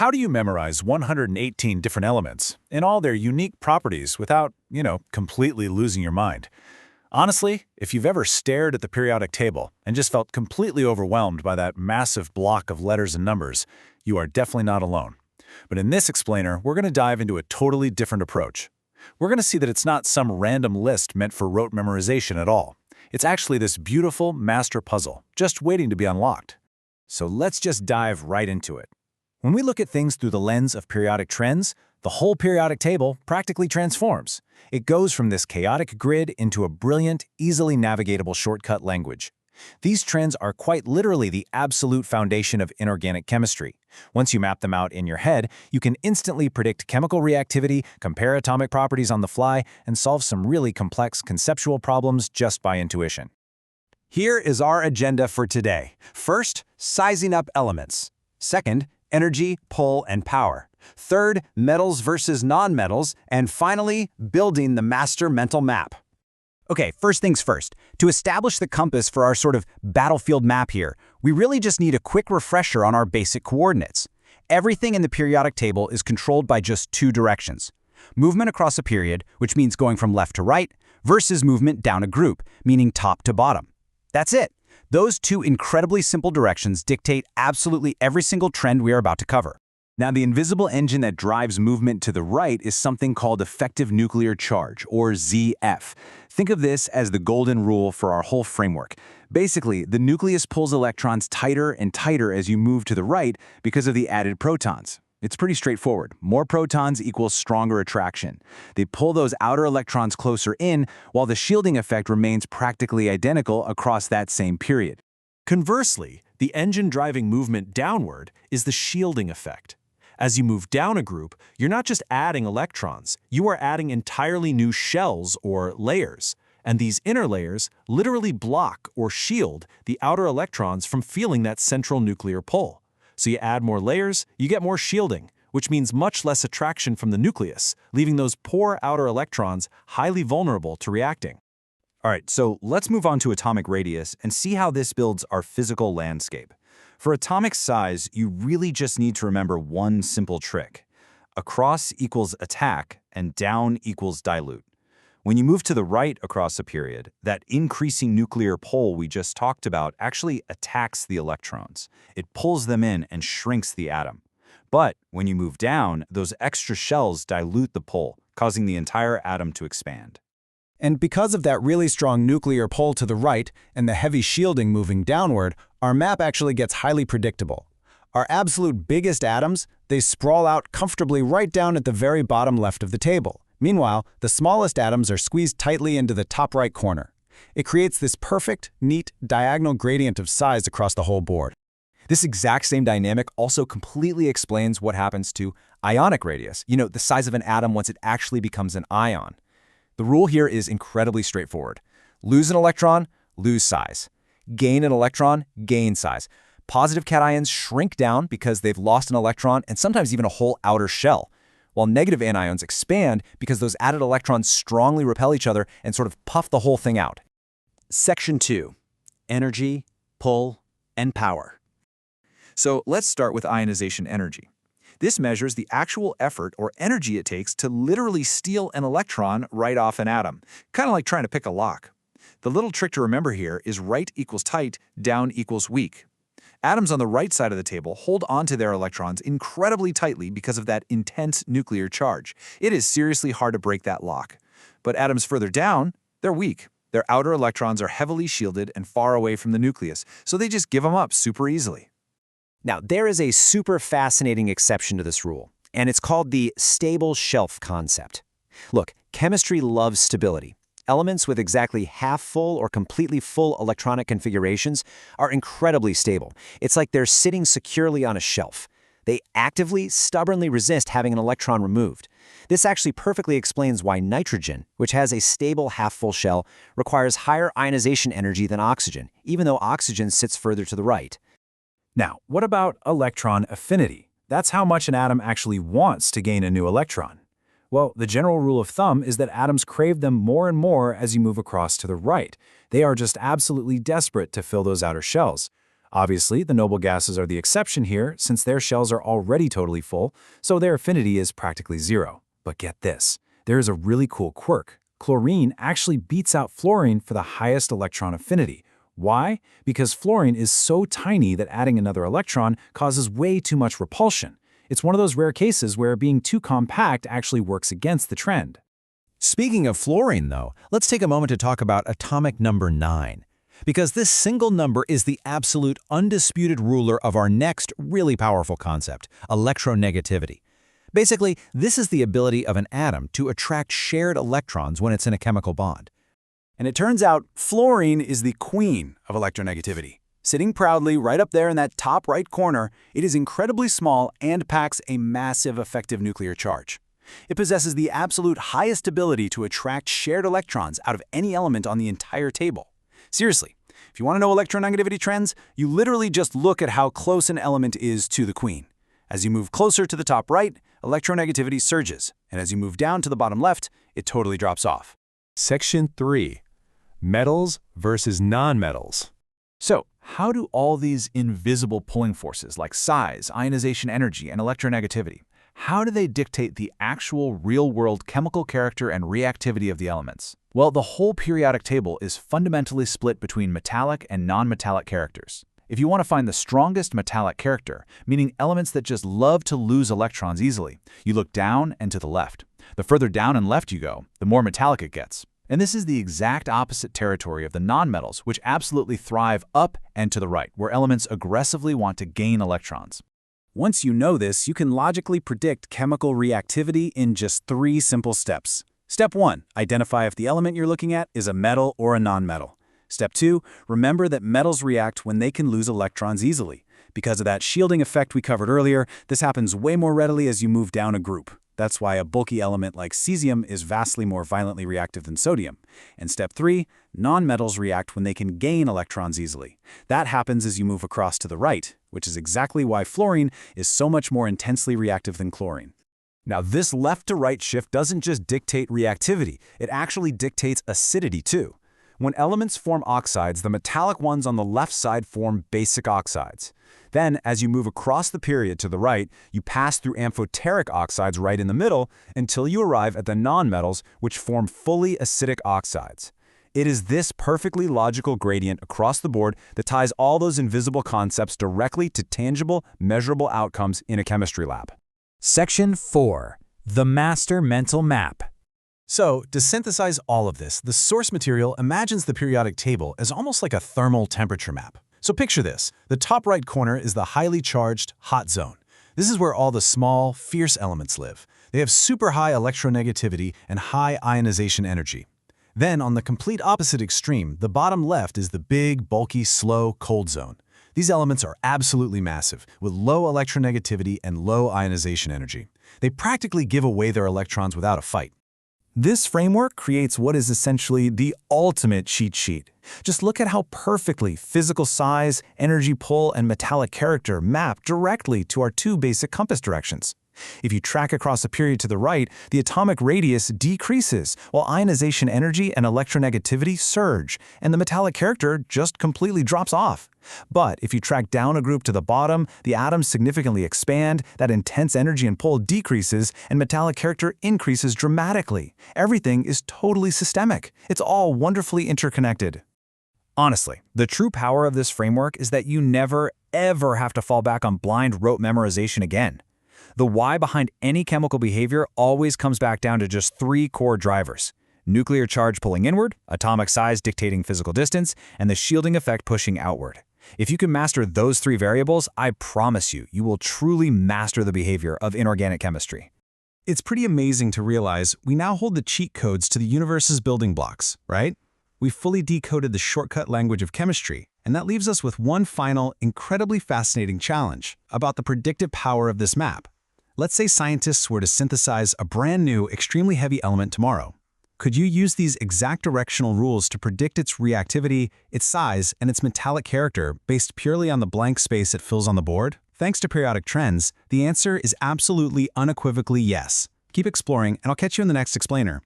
how do you memorize 118 different elements and all their unique properties without, completely losing your mind? Honestly, if you've ever stared at the periodic table and just felt completely overwhelmed by that massive block of letters and numbers, you are definitely not alone. But in this explainer, we're going to dive into a totally different approach. We're going to see that it's not some random list meant for rote memorization at all. It's actually this beautiful master puzzle, just waiting to be unlocked. So let's just dive right into it. When we look at things through the lens of periodic trends, the whole periodic table practically transforms. It goes from this chaotic grid into a brilliant, easily navigatable shortcut language. These trends are quite literally the absolute foundation of inorganic chemistry. Once you map them out in your head, you can instantly predict chemical reactivity, compare atomic properties on the fly, and solve some really complex conceptual problems just by intuition. Here is our agenda for today. First, sizing up elements. Second, energy, pull, and power. Third, metals versus nonmetals. And finally, building the master mental map. Okay, first things first. To establish the compass for our sort of battlefield map here, we really just need a quick refresher on our basic coordinates. Everything in the periodic table is controlled by just two directions. Movement across a period, which means going from left to right, versus movement down a group, meaning top to bottom. That's it. Those two incredibly simple directions dictate absolutely every single trend we are about to cover. Now, the invisible engine that drives movement to the right is something called effective nuclear charge, or ZF. Think of this as the golden rule for our whole framework. Basically, the nucleus pulls electrons tighter and tighter as you move to the right because of the added protons. It's pretty straightforward. More protons equals stronger attraction. They pull those outer electrons closer in, while the shielding effect remains practically identical across that same period. Conversely, the engine driving movement downward is the shielding effect. As you move down a group, you're not just adding electrons, you are adding entirely new shells or layers. And these inner layers literally block or shield the outer electrons from feeling that central nuclear pull. So you add more layers, you get more shielding, which means much less attraction from the nucleus, leaving those poor outer electrons highly vulnerable to reacting. All right, so let's move on to atomic radius and see how this builds our physical landscape. For atomic size, you really just need to remember one simple trick. Across equals attack, and down equals dilute. When you move to the right across a period, that increasing nuclear pull we just talked about actually attacks the electrons. It pulls them in and shrinks the atom. But when you move down, those extra shells dilute the pull, causing the entire atom to expand. And because of that really strong nuclear pull to the right and the heavy shielding moving downward, our map actually gets highly predictable. Our absolute biggest atoms, they sprawl out comfortably right down at the very bottom left of the table. Meanwhile, the smallest atoms are squeezed tightly into the top right corner. It creates this perfect, neat, diagonal gradient of size across the whole board. This exact same dynamic also completely explains what happens to ionic radius, the size of an atom once it actually becomes an ion. The rule here is incredibly straightforward. Lose an electron, lose size. Gain an electron, gain size. Positive cations shrink down because they've lost an electron and sometimes even a whole outer shell, while negative anions expand because those added electrons strongly repel each other and sort of puff the whole thing out. Section 2. Energy, pull, and power. So let's start with ionization energy. This measures the actual effort or energy it takes to literally steal an electron right off an atom, kind of like trying to pick a lock. The little trick to remember here is right equals tight, down equals weak. Atoms on the right side of the table hold onto their electrons incredibly tightly because of that intense nuclear charge. It is seriously hard to break that lock. But atoms further down, they're weak. Their outer electrons are heavily shielded and far away from the nucleus, so they just give them up super easily. Now, there is a super fascinating exception to this rule, and it's called the stable shelf concept. Look, chemistry loves stability. Elements with exactly half full or completely full electronic configurations are incredibly stable. It's like they're sitting securely on a shelf. They actively, stubbornly resist having an electron removed. This actually perfectly explains why nitrogen, which has a stable half-full shell, requires higher ionization energy than oxygen, even though oxygen sits further to the right. Now, what about electron affinity? That's how much an atom actually wants to gain a new electron. Well, the general rule of thumb is that atoms crave them more and more as you move across to the right. They are just absolutely desperate to fill those outer shells. Obviously, the noble gases are the exception here since their shells are already totally full, so their affinity is practically zero. But get this, there is a really cool quirk. Chlorine actually beats out fluorine for the highest electron affinity. Why? Because fluorine is so tiny that adding another electron causes way too much repulsion. It's one of those rare cases where being too compact actually works against the trend. Speaking of fluorine, though, let's take a moment to talk about atomic number 9. Because this single number is the absolute undisputed ruler of our next really powerful concept, electronegativity. Basically, this is the ability of an atom to attract shared electrons when it's in a chemical bond. And it turns out fluorine is the queen of electronegativity. Sitting proudly right up there in that top right corner, it is incredibly small and packs a massive effective nuclear charge. It possesses the absolute highest ability to attract shared electrons out of any element on the entire table. Seriously, if you want to know electronegativity trends, you literally just look at how close an element is to the queen. As you move closer to the top right, electronegativity surges, and as you move down to the bottom left, it totally drops off. Section 3. Metals versus nonmetals. So, how do all these invisible pulling forces like size, ionization energy, and electronegativity, how do they dictate the actual real-world chemical character and reactivity of the elements? Well, the whole periodic table is fundamentally split between metallic and non-metallic characters. If you want to find the strongest metallic character, meaning elements that just love to lose electrons easily, you look down and to the left. The further down and left you go, the more metallic it gets. And this is the exact opposite territory of the nonmetals, which absolutely thrive up and to the right, where elements aggressively want to gain electrons. Once you know this, you can logically predict chemical reactivity in just 3 simple steps. Step 1, identify if the element you're looking at is a metal or a nonmetal. Step 2, remember that metals react when they can lose electrons easily. Because of that shielding effect we covered earlier, this happens way more readily as you move down a group. That's why a bulky element like cesium is vastly more violently reactive than sodium. And step 3, nonmetals react when they can gain electrons easily. That happens as you move across to the right, which is exactly why fluorine is so much more intensely reactive than chlorine. Now, this left-to-right shift doesn't just dictate reactivity, it actually dictates acidity too. When elements form oxides, the metallic ones on the left side form basic oxides. Then, as you move across the period to the right, you pass through amphoteric oxides right in the middle until you arrive at the nonmetals, which form fully acidic oxides. It is this perfectly logical gradient across the board that ties all those invisible concepts directly to tangible, measurable outcomes in a chemistry lab. Section 4. The Master Mental Map. So, to synthesize all of this, the source material imagines the periodic table as almost like a thermal temperature map. So picture this. The top right corner is the highly charged hot zone. This is where all the small, fierce elements live. They have super high electronegativity and high ionization energy. Then, on the complete opposite extreme, the bottom left is the big, bulky, slow, cold zone. These elements are absolutely massive, with low electronegativity and low ionization energy. They practically give away their electrons without a fight. This framework creates what is essentially the ultimate cheat sheet. Just look at how perfectly physical size, energy pull, and metallic character map directly to our 2 basic compass directions. If you track across a period to the right, the atomic radius decreases, while ionization energy and electronegativity surge, and the metallic character just completely drops off. But if you track down a group to the bottom, the atoms significantly expand, that intense energy and pull decreases, and metallic character increases dramatically. Everything is totally systemic. It's all wonderfully interconnected. Honestly, the true power of this framework is that you never, ever have to fall back on blind rote memorization again. The why behind any chemical behavior always comes back down to just 3 core drivers: nuclear charge pulling inward, atomic size dictating physical distance, and the shielding effect pushing outward. If you can master those 3 variables, I promise you, you will truly master the behavior of inorganic chemistry. It's pretty amazing to realize we now hold the cheat codes to the universe's building blocks, right? We fully decoded the shortcut language of chemistry, and that leaves us with one final, incredibly fascinating challenge about the predictive power of this map. Let's say scientists were to synthesize a brand new, extremely heavy element tomorrow. Could you use these exact directional rules to predict its reactivity, its size, and its metallic character based purely on the blank space it fills on the board? Thanks to periodic trends, the answer is absolutely unequivocally yes. Keep exploring, and I'll catch you in the next explainer.